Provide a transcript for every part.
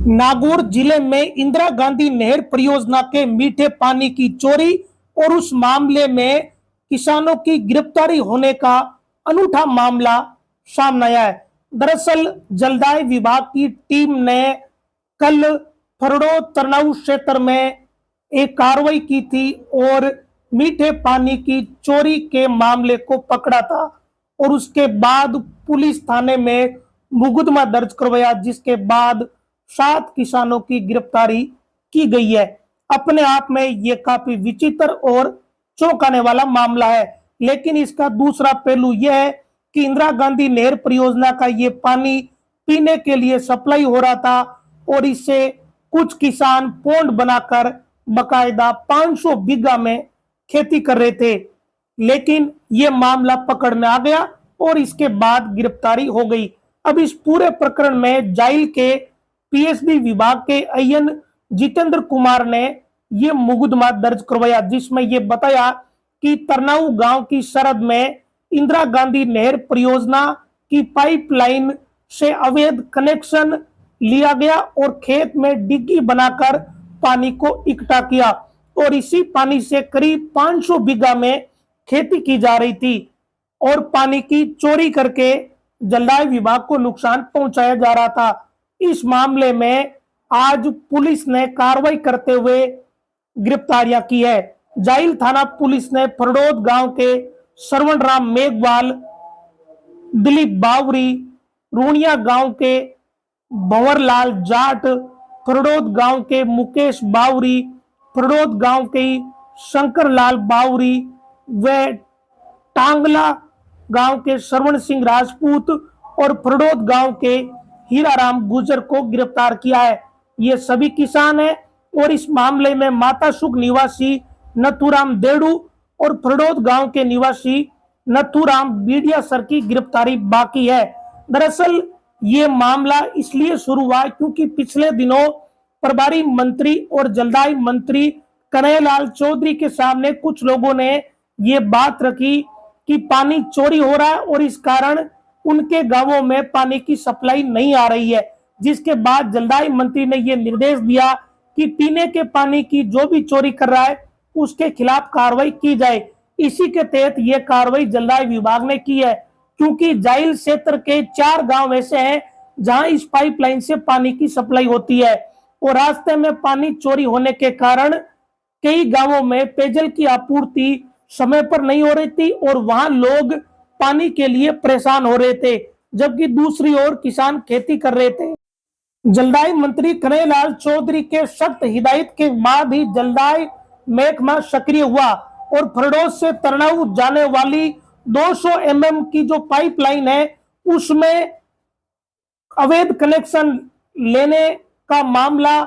नागौर जिले में इंदिरा गांधी नहर परियोजना के मीठे पानी की चोरी और उस मामले में किसानों की गिरफ्तारी होने का अनूठा मामला सामने आया है। दरअसल जलदाय विभाग की टीम ने कल फरडो तरनाऊ क्षेत्र में एक कार्रवाई की थी और मीठे पानी की चोरी के मामले को पकड़ा था और उसके बाद पुलिस थाने में मुकदमा दर्ज करवाया, जिसके बाद 7 किसानों की गिरफ्तारी की गई है। अपने आप में ये काफी विचित्र और चौंकाने वाला मामला है, लेकिन इसका दूसरा पहलू यह है कि इंदिरा गांधी नहर परियोजना का ये पानी पीने के लिए सप्लाई हो रहा था और इससे कुछ किसान पौंड बनाकर बकायदा 500 बीघा में खेती कर रहे थे, लेकिन ये मामला पकड़ में आ गया और इसके बाद गिरफ्तारी हो गई। अब इस पूरे प्रकरण में जाइल के पीएचडी विभाग के अय्यन जितेंद्र कुमार ने ये मुकदमा दर्ज करवाया, जिसमें ये बताया कि तरनाऊ गांव की सरहद में इंदिरा गांधी नहर परियोजना की पाइपलाइन से अवैध कनेक्शन लिया गया और खेत में डिग्गी बनाकर पानी को इकट्ठा किया और इसी पानी से करीब 500 बीघा में खेती की जा रही थी और पानी की चोरी करके जलदाय विभाग को नुकसान पहुंचाया जा रहा था। इस मामले में आज पुलिस ने कार्रवाई करते हुए गिरफ्तारियां की है। जाइल थाना पुलिस ने फरडोद गांव के श्रवण राम मेघवाल, दिलीप बावरी, रूणिया गांव के भंवरलाल जाट, फरडोद गांव के मुकेश बावरी, फरडोद गांव के शंकरलाल बावरी व टांगला गांव के श्रवण सिंह राजपूत और फरडोद गांव के हीराराम गुजर को गिरफ्तार किया है। ये सभी किसान हैं और इस मामले में माता सुख निवासी नथुराम देड़ू और फरडोद गांव के निवासी नथुराम बीडिया सर की गिरफ्तारी बाकी है। दरअसल ये मामला इसलिए शुरू हुआ क्योंकि पिछले दिनों प्रभारी मंत्री और जलदाय मंत्री कन्हैयालाल चौधरी के सामने कुछ लोगों ने ये बात रखी कि पानी चोरी हो रहा है और इस कारण उनके गांवों में पानी की सप्लाई नहीं आ रही है, जिसके बाद जलदाय मंत्री ने यह निर्देश दिया कि पीने के पानी की जो भी चोरी कर रहा है उसके खिलाफ कार्रवाई की जाए। इसी के तहत यह कार्रवाई जलदाय विभाग ने की है, क्योंकि जाइल क्षेत्र के 4 गांव ऐसे हैं जहां इस पाइपलाइन से पानी की सप्लाई होती है और रास्ते में पानी चोरी होने के कारण कई गांवों में पेयजल की आपूर्ति समय पर नहीं हो रही थी और वहां लोग पानी के लिए परेशान हो रहे थे, जबकि दूसरी ओर किसान खेती कर रहे थे। जलदाय मंत्री कन्हैयालाल चौधरी के सख्त हिदायत के बाद ही जलदाय महकमा सक्रिय हुआ और फरडोद से तरनाऊ जाने वाली 200 mm की जो पाइपलाइन है उसमें अवैध कनेक्शन लेने का मामला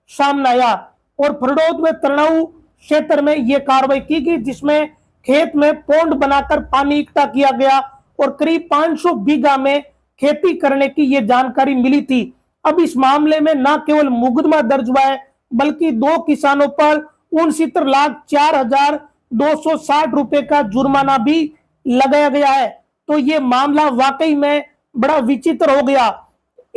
सामने आया और फरडोद में तरनाऊ क्षेत्र में यह कार्रवाई की गई, जिसमें खेत में पौंड बनाकर पानी इकट्ठा किया गया और करीब 500 बीघा में खेती करने की यह जानकारी मिली थी। अब इस मामले में न केवल मुकदमा दर्ज हुआ है बल्कि 2 किसानों पर 69,04,260 रुपए का जुर्माना भी लगाया गया है। तो ये मामला वाकई में बड़ा विचित्र हो गया।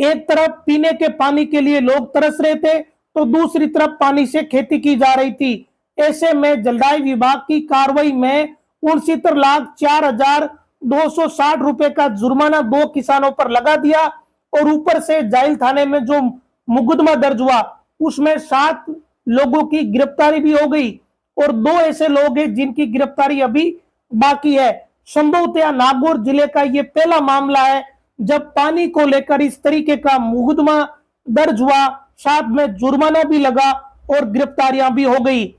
एक तरफ पीने के पानी के लिए लोग तरस रहे थे तो दूसरी तरफ पानी से खेती की जा रही थी। ऐसे में जलदाय विभाग की कार्रवाई में 69,04,260 रुपए का जुर्माना 2 किसानों पर लगा दिया और ऊपर से जाइल थाने में जो मुकदमा दर्ज हुआ उसमें 7 लोगों की गिरफ्तारी भी हो गई और 2 ऐसे लोग हैं जिनकी गिरफ्तारी अभी बाकी है। संभवतः नागौर जिले का ये पहला मामला है जब पानी को लेकर इस तरीके का मुकदमा दर्ज हुआ, साथ में जुर्माना भी लगा और गिरफ्तारियां भी हो गई।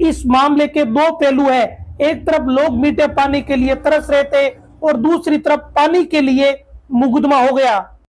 इस मामले के 2 पहलू है, एक तरफ लोग मीठे पानी के लिए तरस रहे थे और दूसरी तरफ पानी के लिए मुकदमा हो गया।